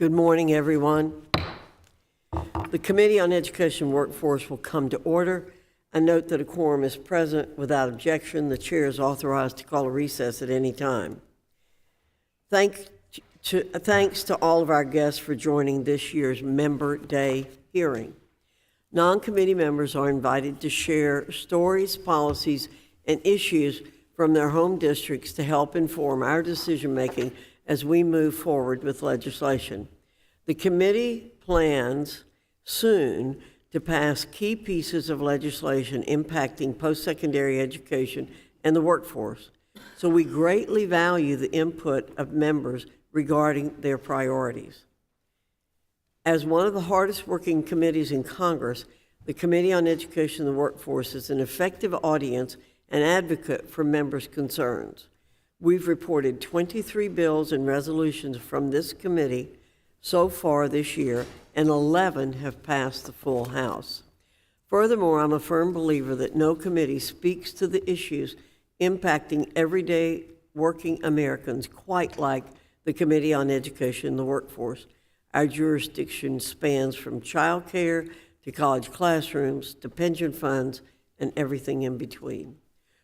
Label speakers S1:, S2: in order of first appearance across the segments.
S1: Good morning, everyone. The Committee on Education and Workforce will come to order. I note that a quorum is present. Without objection, the chair is authorized to call a recess at any time. Thanks to all of our guests for joining this year's Member Day hearing. Non-committee members are invited to share stories, policies, and issues from their home districts to help inform our decision-making as we move forward with legislation. The committee plans soon to pass key pieces of legislation impacting post-secondary education and the workforce, so we greatly value the input of members regarding their priorities. As one of the hardest working committees in Congress, the Committee on Education and the Workforce is an effective audience and advocate for members' concerns. We've reported 23 bills and resolutions from this committee so far this year, and 11 have passed the full House. Furthermore, I'm a firm believer that no committee speaks to the issues impacting everyday working Americans quite like the Committee on Education and the Workforce. Our jurisdiction spans from child care to college classrooms to pension funds and everything in between.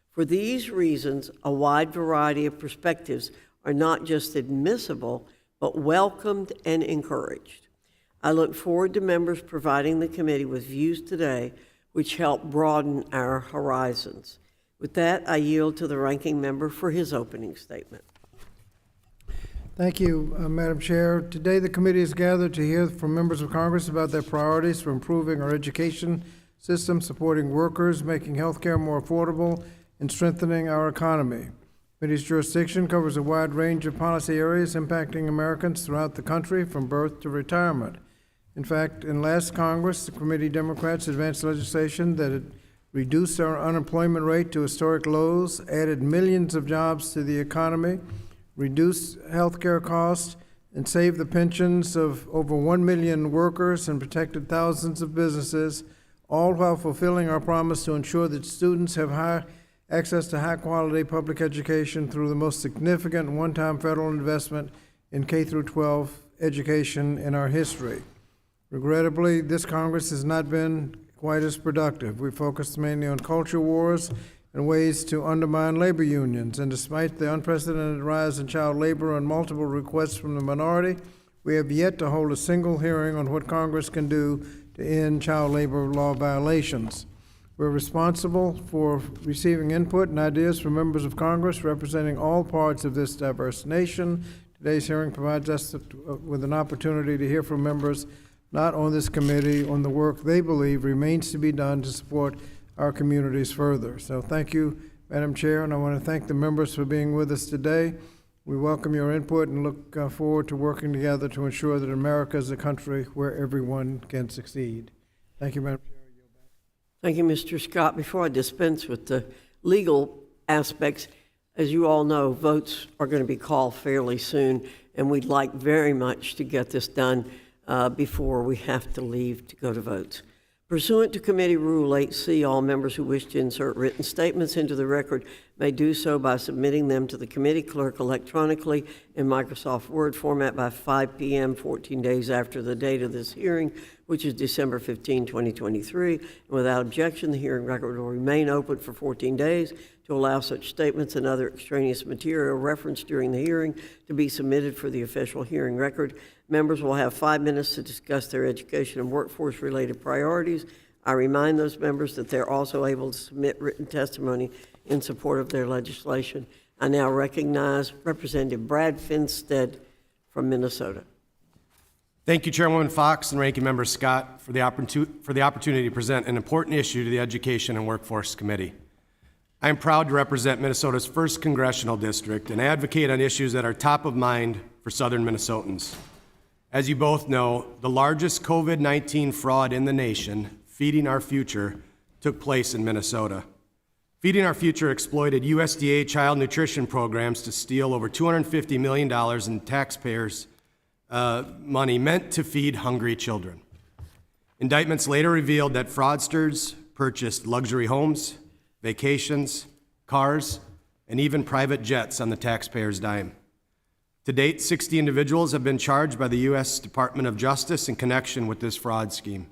S1: For these reasons, a wide variety of perspectives are not just admissible, but welcomed and encouraged. I look forward to members providing the committee with views today which help broaden our horizons. With that, I yield to the ranking member for his opening statement.
S2: Thank you, Madam Chair. Today, the committee is gathered to hear from members of Congress about their priorities for improving our education system, supporting workers, making health care more affordable, and strengthening our economy. The committee's jurisdiction covers a wide range of policy areas impacting Americans throughout the country, from birth to retirement. In fact, in last Congress, the committee Democrats advanced legislation that had reduced our unemployment rate to historic lows, added millions of jobs to the economy, reduced health care costs, and saved the pensions of over 1 million workers and protected thousands of businesses, all while fulfilling our promise to ensure that students have access to high-quality public education through the most significant one-time federal investment in K-12 education in our history. Regrettably, this Congress has not been quite as productive. We focused mainly on culture wars and ways to undermine labor unions, and despite the unprecedented rise in child labor and multiple requests from the minority, we have yet to hold a single hearing on what Congress can do to end child labor law violations. We're responsible for receiving input and ideas from members of Congress representing all parts of this diverse nation. Today's hearing provides us with an opportunity to hear from members not on this committee on the work they believe remains to be done to support our communities further. So thank you, Madam Chair, and I want to thank the members for being with us today. We welcome your input and look forward to working together to ensure that America is a country where everyone can succeed. Thank you, Madam Chair.
S1: Thank you, Mr. Scott. Before I dispense with the legal aspects, as you all know, votes are going to be called fairly soon, and we'd like very much to get this done before we have to leave to go to votes. Pursuant to Committee Rule 8C, all members who wish to insert written statements into the record may do so by submitting them to the committee clerk electronically in Microsoft Word format by 5 p.m. 14 days after the date of this hearing, which is December 15, 2023. And without objection, the hearing record will remain open for 14 days to allow such statements and other extraneous material referenced during the hearing to be submitted for the official hearing record. Members will have 5 minutes to discuss their education and workforce-related priorities. I remind those members that they're also able to submit written testimony in support of their legislation. I now recognize Representative Brad Finstead from Minnesota.
S3: Thank you, Chairwoman Fox and Ranking Member Scott, for the opportunity to present an important issue to the Education and Workforce Committee. I am proud to represent Minnesota's 1st Congressional District and advocate on issues that are top of mind for Southern Minnesotans. As you both know, the largest COVID-19 fraud in the nation, Feeding Our Future, took place in Minnesota. Feeding Our Future exploited USDA child nutrition programs to steal over $250 million in taxpayers' money meant to feed hungry children. Indictments later revealed that fraudsters purchased luxury homes, vacations, cars, and even private jets on the taxpayers' dime. To date, 60 individuals have been charged by the U.S. Department of Justice in connection with this fraud scheme.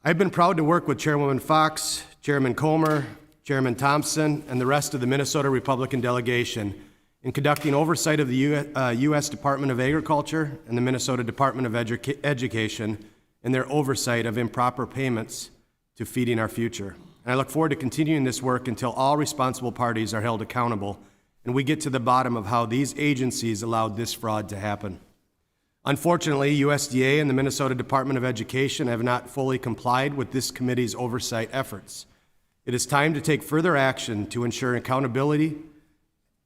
S3: I've been proud to work with Chairwoman Fox, Chairman Comer, Chairman Thompson, and the rest of the Minnesota Republican delegation in conducting oversight of the U.S. Department of Agriculture and the Minnesota Department of Education in their oversight of improper payments to Feeding Our Future. And I look forward to continuing this work until all responsible parties are held accountable and we get to the bottom of how these agencies allowed this fraud to happen. Unfortunately, USDA and the Minnesota Department of Education have not fully complied with this committee's oversight efforts. It is time to take further action to ensure accountability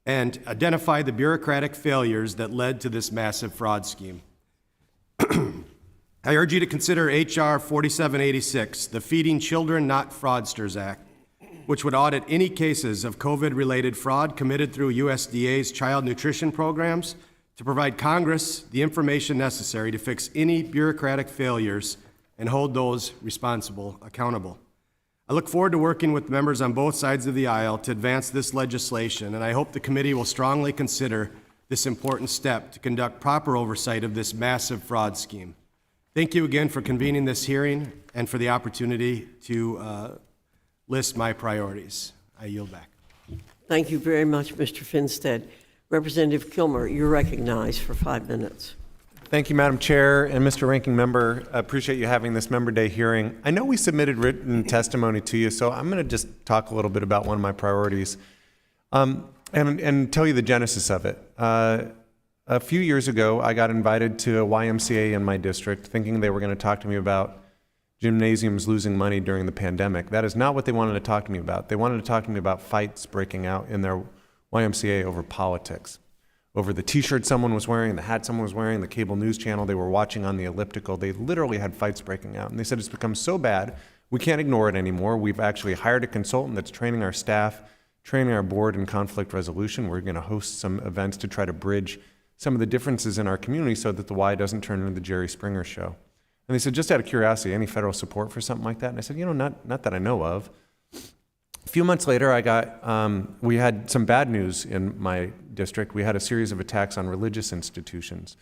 S3: and identify the bureaucratic failures that led to this massive fraud scheme. I urge you to consider H.R. 4786, the Feeding Children Not Fraudsters Act, which would audit any cases of COVID-related fraud committed through USDA's child nutrition programs to provide Congress the information necessary to fix any bureaucratic failures and hold those responsible accountable. I look forward to working with members on both sides of the aisle to advance this legislation, and I hope the committee will strongly consider this important step to conduct proper oversight of this massive fraud scheme. Thank you again for convening this hearing and for the opportunity to list my priorities. I yield back.
S1: Thank you very much, Mr. Finstead. Representative Kilmer, you're recognized for 5 minutes.
S4: Thank you, Madam Chair and Mr. Ranking Member. I appreciate you having this Member Day hearing. I know we submitted written testimony to you, so I'm going to just talk a little bit about one of my priorities and tell you the genesis of it. A few years ago, I got invited to a YMCA in my district thinking they were going to talk to me about gymnasiums losing money during the pandemic. That is not what they wanted to talk to me about. They wanted to talk to me about fights breaking out in their YMCA over politics, over the t-shirt someone was wearing, the hat someone was wearing, the cable news channel they were watching on the elliptical. They literally had fights breaking out. And they said it's become so bad, we can't ignore it anymore. We've actually hired a consultant that's training our staff, training our board in conflict resolution. We're going to host some events to try to bridge some of the differences in our community so that the Y doesn't turn into the Jerry Springer show. And they said, just out of curiosity, any federal support for something like that? And I said, not that I know of. A few months later, we had some bad news in my district. We had a series of attacks on religious institutions.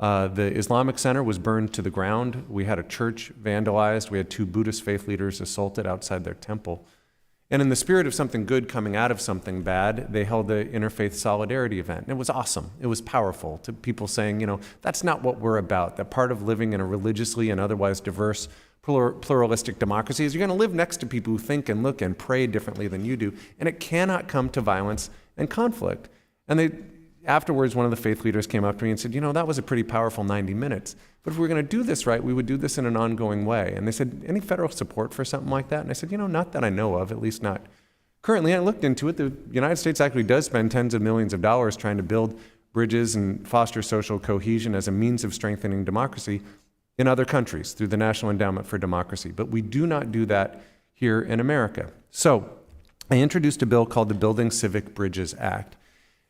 S4: The Islamic Center was burned to the ground. We had a church vandalized. We had 2 Buddhist faith leaders assaulted outside their temple. And in the spirit of something good coming out of something bad, they held the Interfaith Solidarity event. And it was awesome. It was powerful to people saying, that's not what we're about. That part of living in a religiously and otherwise diverse pluralistic democracy is you're going to live next to people who think and look and pray differently than you do, and it cannot come to violence and conflict. And afterwards, one of the faith leaders came up to me and said, that was a pretty powerful 90 minutes, but if we're going to do this right, we would do this in an ongoing way. And they said, any federal support for something like that? And I said, not that I know of, at least not currently. I looked into it. The United States actually does spend tens of millions of dollars trying to build bridges and foster social cohesion as a means of strengthening democracy in other countries through the National Endowment for Democracy. But we do not do that here in America. So I introduced a bill called the Building Civic Bridges Act.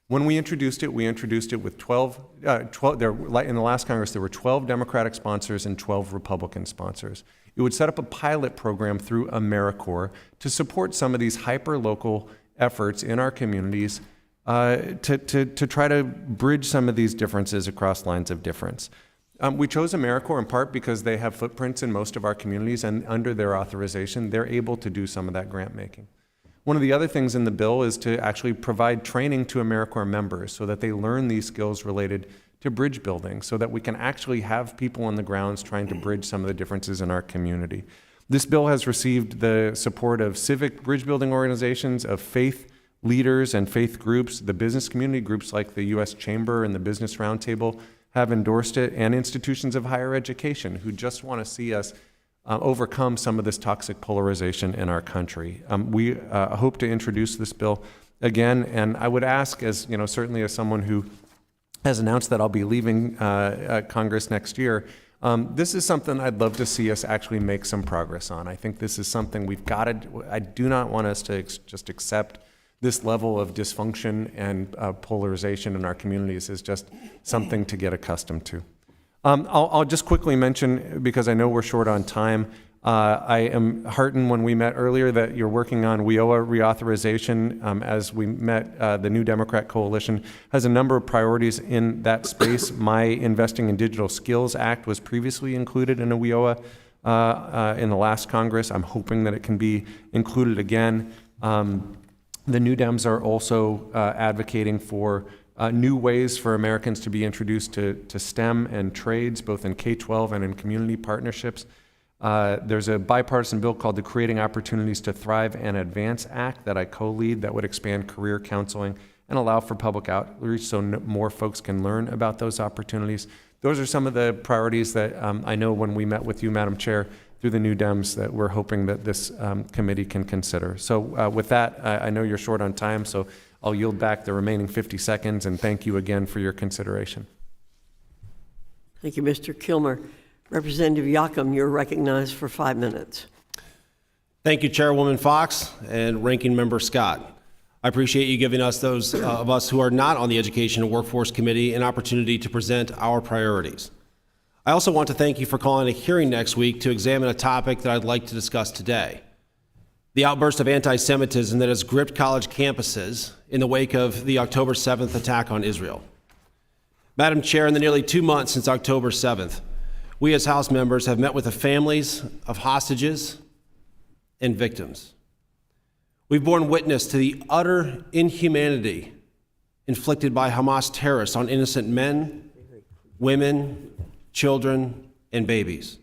S4: When we introduced it with 12 in the last Congress, there were 12 Democratic sponsors and 12 Republican sponsors. It would set up a pilot program through AmeriCorps to support some of these hyper-local efforts in our communities to try to bridge some of these differences across lines of difference. We chose AmeriCorps in part because they have footprints in most of our communities, and under their authorization, they're able to do some of that grant making. One of the other things in the bill is to actually provide training to AmeriCorps members so that they learn these skills related to bridge building, so that we can actually have people on the grounds trying to bridge some of the differences in our community. This bill has received the support of civic bridge building organizations, of faith leaders and faith groups. The business community groups like the U.S. Chamber and the Business Roundtable have endorsed it, and institutions of higher education who just want to see us overcome some of this toxic polarization in our country. We hope to introduce this bill again, and I would ask, certainly as someone who has announced that I'll be leaving Congress next year, this is something I'd love to see us actually make some progress on. I think this is something we've got to, I do not want us to just accept this level of dysfunction and polarization in our communities is just something to get accustomed to. I'll just quickly mention, because I know we're short on time, I am heartened when we met earlier that you're working on WIOA reauthorization. As we met, the New Democrat Coalition has a number of priorities in that space. My Investing in Digital Skills Act was previously included in a WIOA in the last Congress. I'm hoping that it can be included again. The New Dems are also advocating for new ways for Americans to be introduced to STEM and trades, both in K-12 and in community partnerships. There's a bipartisan bill called the Creating Opportunities to Thrive and Advance Act that I co-lead that would expand career counseling and allow for public outreach so more folks can learn about those opportunities. Those are some of the priorities that I know when we met with you, Madam Chair, through the New Dems that we're hoping that this committee can consider. So with that, I know you're short on time, so I'll yield back the remaining 50 seconds and thank you again for your consideration.
S1: Thank you, Mr. Kilmer. Representative Yocum, you're recognized for 5 minutes.
S5: Thank you, Chairwoman Fox and Ranking Member Scott. I appreciate you giving us, those of us who are not on the Education and Workforce Committee, an opportunity to present our priorities. I also want to thank you for calling a hearing next week to examine a topic that I'd like to discuss today: the outburst of anti-Semitism that has gripped college campuses in the wake of the October 7th attack on Israel. Madam Chair, in the nearly 2 months since October 7th, we as House members have met with the families of hostages and victims. We've borne witness to the utter inhumanity inflicted by Hamas terrorists on innocent men, women, children, and babies.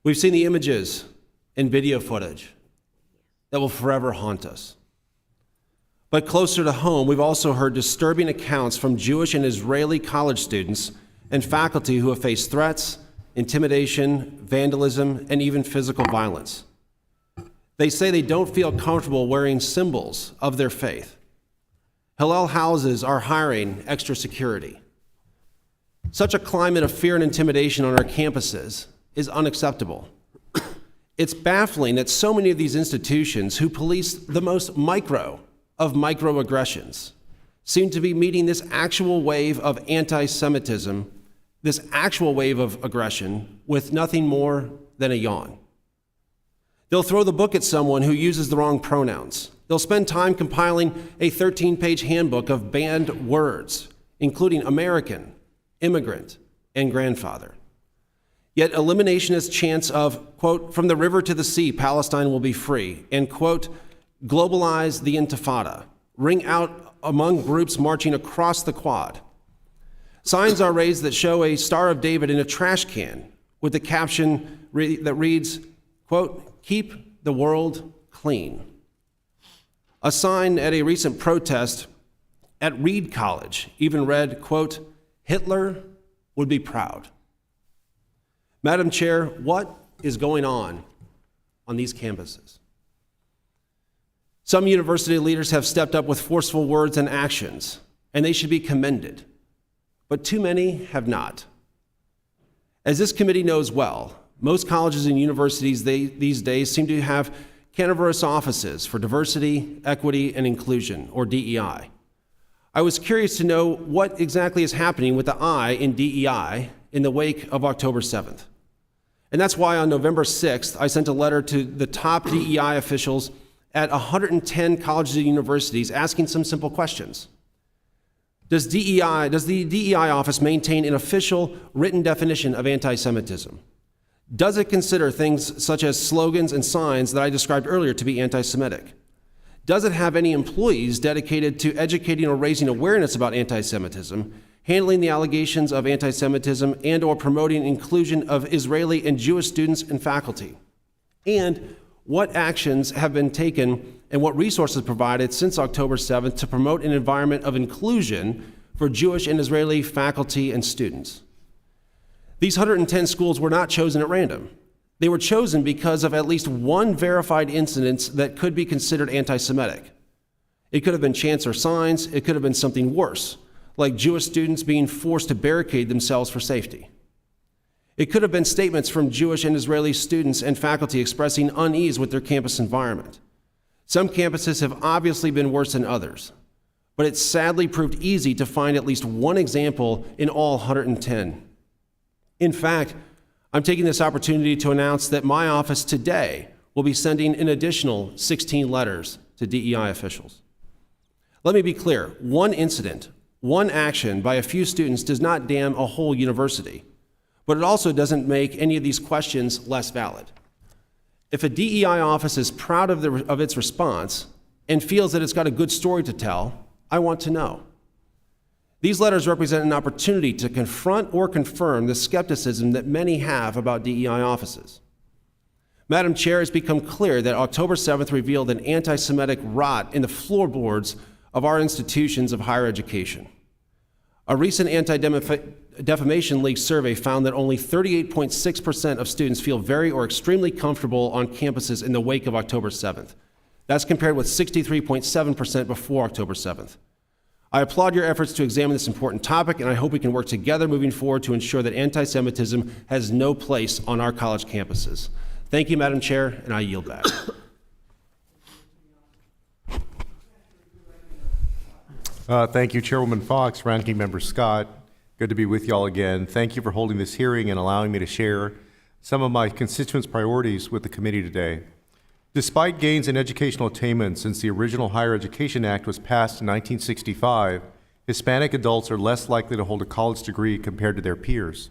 S5: We've seen the images and video footage that will forever haunt us. But closer to home, we've also heard disturbing accounts from Jewish and Israeli college students and faculty who have faced threats, intimidation, vandalism, and even physical violence. They say they don't feel comfortable wearing symbols of their faith. Hillel houses are hiring extra security. Such a climate of fear and intimidation on our campuses is unacceptable. It's baffling that so many of these institutions who police the most micro of microaggressions seem to be meeting this actual wave of anti-Semitism, this actual wave of aggression, with nothing more than a yawn. They'll throw the book at someone who uses the wrong pronouns. They'll spend time compiling a 13-page handbook of banned words, including American, immigrant, and grandfather. Yet eliminationist chants of, quote, "from the river to the sea, Palestine will be free," and, quote, "globalize the intifada," ring out among groups marching across the quad. Signs are raised that show a Star of David in a trash can with the caption that reads, quote, "keep the world clean." A sign at a recent protest at Reed College even read, quote, "Hitler would be proud." Madam Chair, what is going on these campuses? Some university leaders have stepped up with forceful words and actions, and they should be commended, but too many have not. As this committee knows well, most colleges and universities these days seem to have canaverous offices for diversity, equity, and inclusion, or DEI. I was curious to know what exactly is happening with the I in DEI in the wake of October 7th. And that's why on November 6th, I sent a letter to the top DEI officials at 110 colleges and universities asking some simple questions. Does the DEI office maintain an official written definition of anti-Semitism? Does it consider things such as slogans and signs that I described earlier to be anti-Semitic? Does it have any employees dedicated to educating or raising awareness about anti-Semitism, handling the allegations of anti-Semitism, and or promoting inclusion of Israeli and Jewish students and faculty? And what actions have been taken and what resources provided since October 7th to promote an environment of inclusion for Jewish and Israeli faculty and students? These 110 schools were not chosen at random. They were chosen because of at least one verified incident that could be considered anti-Semitic. It could have been chants or signs. It could have been something worse, like Jewish students being forced to barricade themselves for safety. It could have been statements from Jewish and Israeli students and faculty expressing unease with their campus environment. Some campuses have obviously been worse than others, but it's sadly proved easy to find at least one example in all 110. In fact, I'm taking this opportunity to announce that my office today will be sending an additional 16 letters to DEI officials. Let me be clear, one incident, one action by a few students does not damn a whole university, but it also doesn't make any of these questions less valid. If a DEI office is proud of its response and feels that it's got a good story to tell, I want to know. These letters represent an opportunity to confront or confirm the skepticism that many have about DEI offices. Madam Chair, it's become clear that October 7th revealed an anti-Semitic rot in the floorboards of our institutions of higher education. A recent Anti-Defamation League survey found that only 38.6% of students feel very or extremely comfortable on campuses in the wake of October 7th. That's compared with 63.7% before October 7th. I applaud your efforts to examine this important topic, and I hope we can work together moving forward to ensure that anti-Semitism has no place on our college campuses. Thank you, Madam Chair, and I yield back.
S6: Thank you, Chairwoman Fox, Ranking Member Scott. Good to be with you all again. Thank you for holding this hearing and allowing me to share some of my constituents' priorities with the committee today. Despite gains in educational attainment since the original Higher Education Act was passed in 1965, Hispanic adults are less likely to hold a college degree compared to their peers.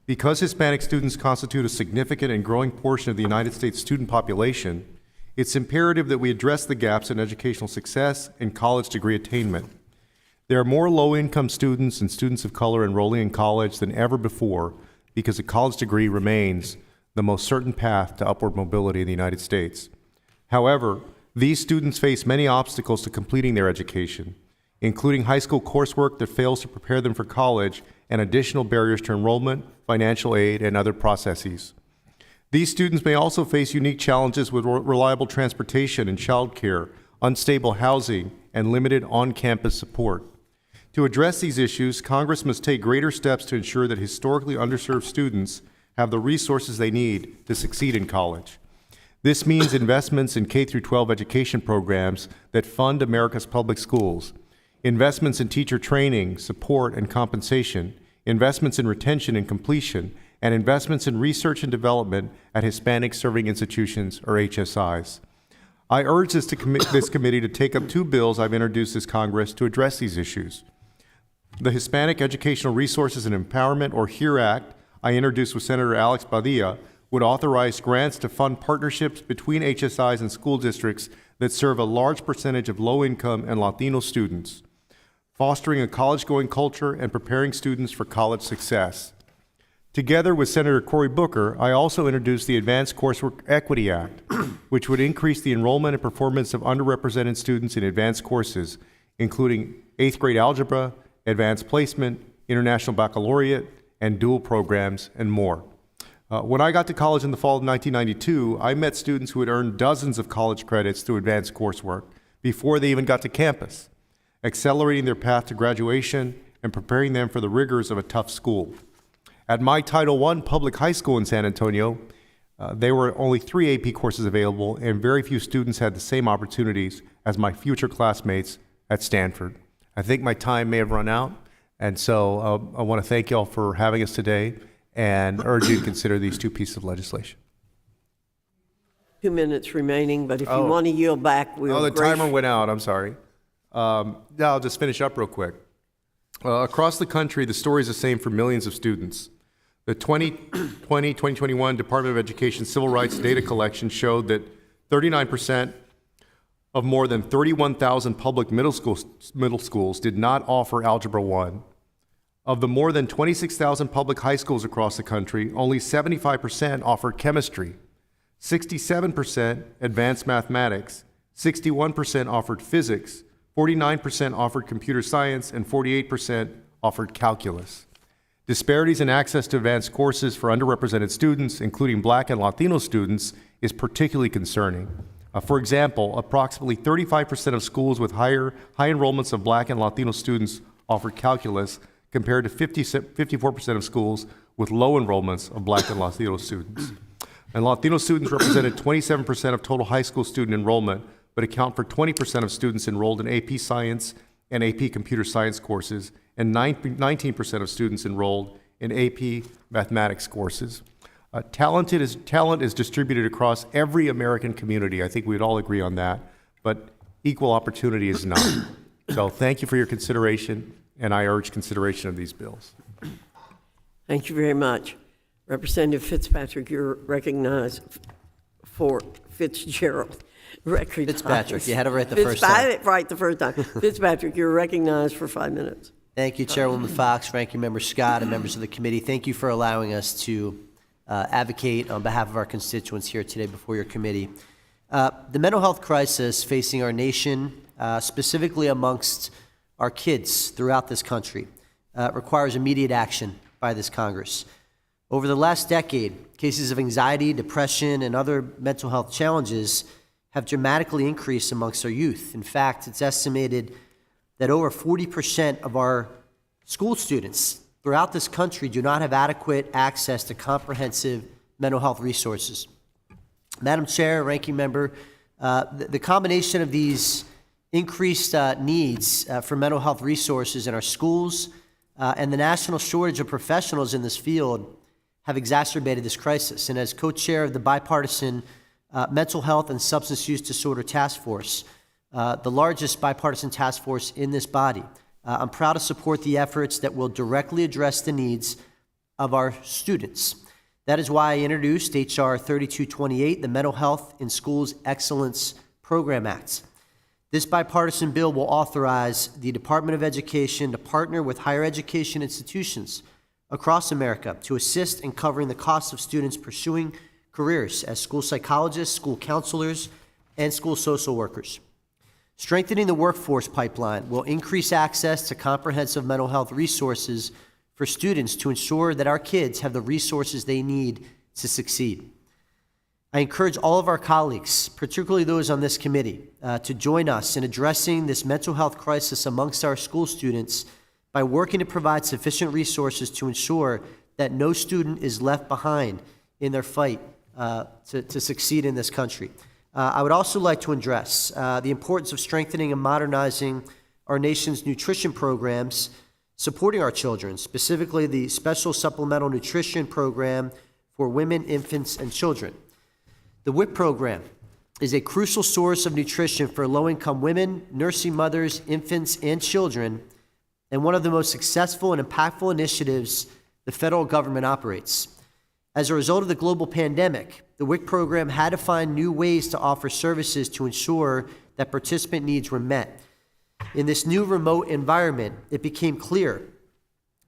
S6: Because Hispanic students constitute a significant and growing portion of the United States student population, it's imperative that we address the gaps in educational success and college degree attainment. There are more low-income students and students of color enrolling in college than ever before because a college degree remains the most certain path to upward mobility in the United States. However, these students face many obstacles to completing their education, including high school coursework that fails to prepare them for college and additional barriers to enrollment, financial aid, and other processes. These students may also face unique challenges with reliable transportation and childcare, unstable housing, and limited on-campus support. To address these issues, Congress must take greater steps to ensure that historically underserved students have the resources they need to succeed in college. This means investments in K-12 education programs that fund America's public schools, investments in teacher training, support, and compensation, investments in retention and completion, and investments in research and development at Hispanic Serving Institutions, or HSIs. I urge this committee to take up two bills I've introduced this Congress to address these issues. The Hispanic Educational Resources and Empowerment, or HERE Act, I introduced with Senator Alex Padilla, would authorize grants to fund partnerships between HSIs and school districts that serve a large percentage of low-income and Latino students, fostering a college-going culture and preparing students for college success. Together with Senator Cory Booker, I also introduced the Advanced Coursework Equity Act, which would increase the enrollment and performance of underrepresented students in advanced courses, including 8th grade algebra, advanced placement, international baccalaureate, and dual programs, and more. When I got to college in the fall of 1992, I met students who had earned dozens of college credits through advanced coursework before they even got to campus, accelerating their path to graduation and preparing them for the rigors of a tough school. At my Title I public high school in San Antonio, there were only 3 AP courses available, and very few students had the same opportunities as my future classmates at Stanford. I think my time may have run out, and so I want to thank you all for having us today and urge you to consider these two pieces of legislation.
S1: 2 minutes remaining, but if you want to yield back, we'll...
S6: Oh, the timer went out. I'm sorry. I'll just finish up real quick. Across the country, the story is the same for millions of students. The 2020-2021 Department of Education Civil Rights data collection showed that 39% of more than 31,000 public middle schools did not offer Algebra 1. Of the more than 26,000 public high schools across the country, only 75% offered chemistry, 67% advanced mathematics, 61% offered physics, 49% offered computer science, and 48% offered calculus. Disparities in access to advanced courses for underrepresented students, including Black and Latino students, is particularly concerning. For example, approximately 35% of schools with high enrollments of Black and Latino students offer calculus, compared to 54% of schools with low enrollments of Black and Latino students. And Latino students represented 27% of total high school student enrollment, but account for 20% of students enrolled in AP Science and AP Computer Science courses, and 19% of students enrolled in AP Mathematics courses. Talent is distributed across every American community. I think we'd all agree on that, but equal opportunity is not. So thank you for your consideration, and I urge consideration of these bills.
S1: Thank you very much. Representative Fitzpatrick, you're recognized for Fitzgerald.
S7: Fitzpatrick, you had it right the first time.
S1: I had it right the first time. Fitzpatrick, you're recognized for 5 minutes.
S7: Thank you, Chairwoman Fox, Ranking Member Scott, and members of the committee. Thank you for allowing us to advocate on behalf of our constituents here today before your committee. The mental health crisis facing our nation, specifically amongst our kids throughout this country, requires immediate action by this Congress. Over the last decade, cases of anxiety, depression, and other mental health challenges have dramatically increased amongst our youth. In fact, it's estimated that over 40% of our school students throughout this country do not have adequate access to comprehensive mental health resources. Madam Chair, Ranking Member, the combination of these increased needs for mental health resources in our schools and the national shortage of professionals in this field have exacerbated this crisis. And as co-chair of the bipartisan Mental Health and Substance Use Disorder Task Force, the largest bipartisan task force in this body, I'm proud to support the efforts that will directly address the needs of our students. That is why I introduced H.R. 3228, the Mental Health in Schools Excellence Program Act. This bipartisan bill will authorize the Department of Education to partner with higher education institutions across America to assist in covering the costs of students pursuing careers as school psychologists, school counselors, and school social workers. Strengthening the workforce pipeline will increase access to comprehensive mental health resources for students to ensure that our kids have the resources they need to succeed. I encourage all of our colleagues, particularly those on this committee, to join us in addressing this mental health crisis amongst our school students by working to provide sufficient resources to ensure that no student is left behind in their fight to succeed in this country. I would also like to address the importance of strengthening and modernizing our nation's nutrition programs supporting our children, specifically the Special Supplemental Nutrition Program for women, infants, and children. The WIC program is a crucial source of nutrition for low-income women, nursing mothers, infants, and children, and one of the most successful and impactful initiatives the federal government operates. As a result of the global pandemic, the WIC program had to find new ways to offer services to ensure that participant needs were met. In this new remote environment, it became clear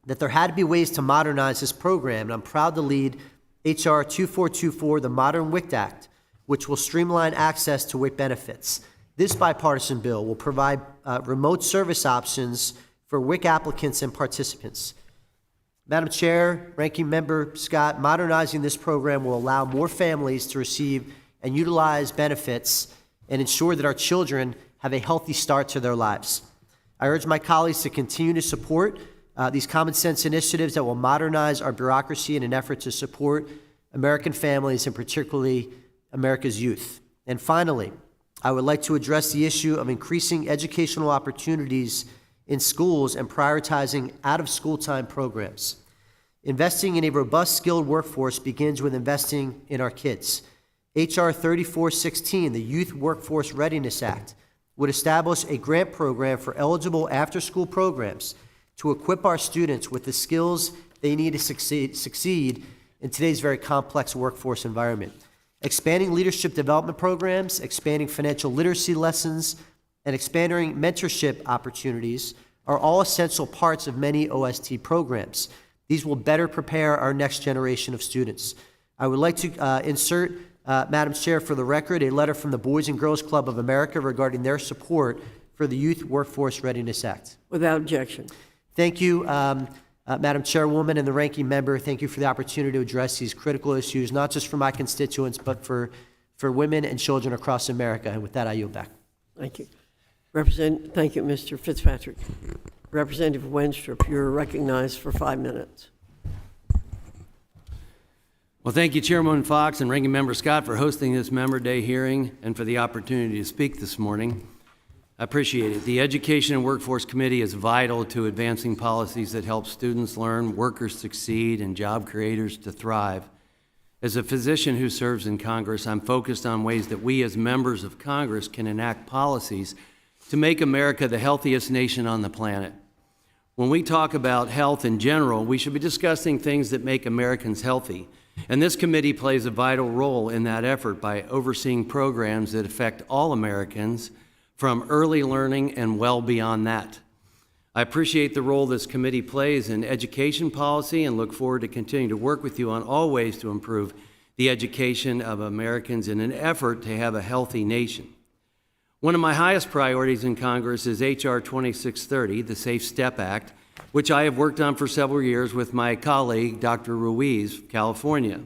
S7: that there had to be ways to modernize this program, and I'm proud to lead H.R. 2424, the Modern WIC Act, which will streamline access to WIC benefits. This bipartisan bill will provide remote service options for WIC applicants and participants. Madam Chair, Ranking Member Scott, modernizing this program will allow more families to receive and utilize benefits and ensure that our children have a healthy start to their lives. I urge my colleagues to continue to support these common sense initiatives that will modernize our bureaucracy in an effort to support American families and particularly America's youth. And finally, I would like to address the issue of increasing educational opportunities in schools and prioritizing out-of-school time programs. Investing in a robust, skilled workforce begins with investing in our kids. H.R. 3416, the Youth Workforce Readiness Act, would establish a grant program for eligible after-school programs to equip our students with the skills they need to succeed in today's very complex workforce environment. Expanding leadership development programs, expanding financial literacy lessons, and expanding mentorship opportunities are all essential parts of many OST programs. These will better prepare our next generation of students. I would like to insert, Madam Chair, for the record, a letter from the Boys and Girls Club of America regarding their support for the Youth Workforce Readiness Act.
S1: Without objection.
S7: Thank you, Madam Chairwoman and the Ranking Member. Thank you for the opportunity to address these critical issues, not just for my constituents, but for women and children across America. And with that, I yield back.
S1: Thank you. Thank you, Mr. Fitzpatrick. Representative Wenstrup, you're recognized for 5 minutes.
S8: Well, thank you, Chairwoman Fox and Ranking Member Scott, for hosting this Member Day hearing and for the opportunity to speak this morning. I appreciate it. The Education and Workforce Committee is vital to advancing policies that help students learn, workers succeed, and job creators to thrive. As a physician who serves in Congress, I'm focused on ways that we as members of Congress can enact policies to make America the healthiest nation on the planet. When we talk about health in general, we should be discussing things that make Americans healthy. And this committee plays a vital role in that effort by overseeing programs that affect all Americans from early learning and well beyond that. I appreciate the role this committee plays in education policy and look forward to continuing to work with you on all ways to improve the education of Americans in an effort to have a healthy nation. One of my highest priorities in Congress is H.R. 2630, the Safe Step Act, which I have worked on for several years with my colleague, Dr. Ruiz, California.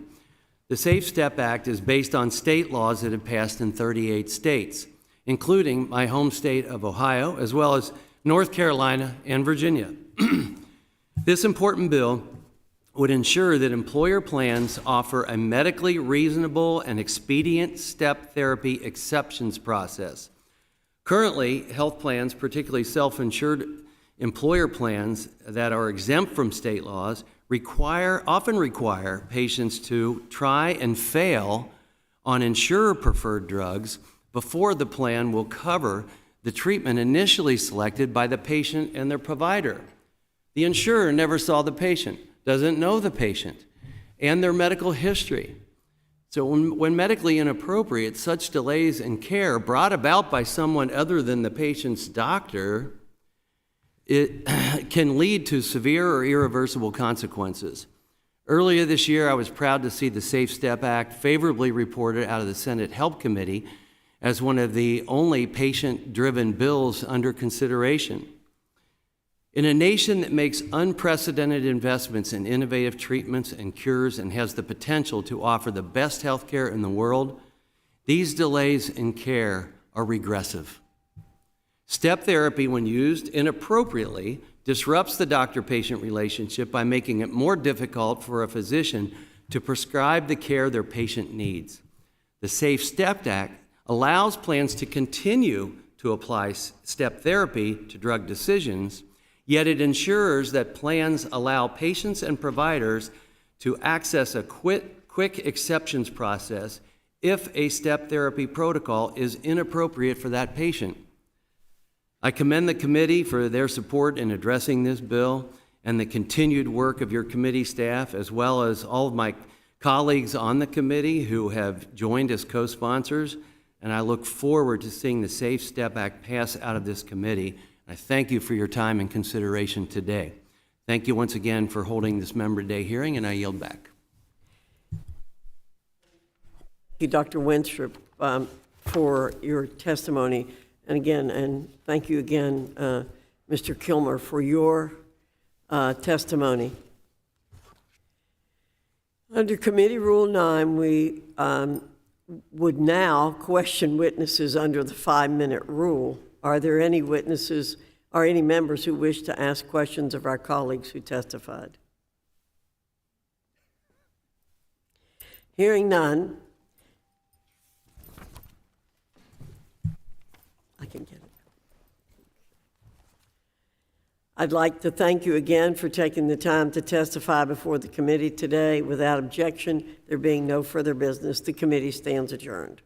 S8: The Safe Step Act is based on state laws that have passed in 38 states, including my home state of Ohio, as well as North Carolina and Virginia. This important bill would ensure that employer plans offer a medically reasonable and expedient step therapy exceptions process. Currently, health plans, particularly self-insured employer plans that are exempt from state laws, often require patients to try and fail on insurer-preferred drugs before the plan will cover the treatment initially selected by the patient and their provider. The insurer never saw the patient, doesn't know the patient, and their medical history. So when medically inappropriate, such delays in care brought about by someone other than the patient's doctor, it can lead to severe or irreversible consequences. Earlier this year, I was proud to see the Safe Step Act favorably reported out of the Senate Help Committee as one of the only patient-driven bills under consideration. In a nation that makes unprecedented investments in innovative treatments and cures and has the potential to offer the best health care in the world, these delays in care are regressive. Step therapy, when used inappropriately, disrupts the doctor-patient relationship by making it more difficult for a physician to prescribe the care their patient needs. The Safe Step Act allows plans to continue to apply step therapy to drug decisions, yet it ensures that plans allow patients and providers to access a quick exceptions process if a step therapy protocol is inappropriate for that patient. I commend the committee for their support in addressing this bill and the continued work of your committee staff, as well as all of my colleagues on the committee who have joined as co-sponsors. And I look forward to seeing the Safe Step Act pass out of this committee. I thank you for your time and consideration today. Thank you once again for holding this Member Day hearing, and I yield back.
S1: Thank you, Dr. Winstrup, for your testimony. And again, and thank you again, Mr. Kilmer, for your testimony. Under Committee Rule 9, we would now question witnesses under the 5-minute rule. Are there any witnesses or any members who wish to ask questions of our colleagues who testified? Hearing none, I can get it. I'd like to thank you again for taking the time to testify before the committee today. Without objection, there being no further business, the committee stands adjourned.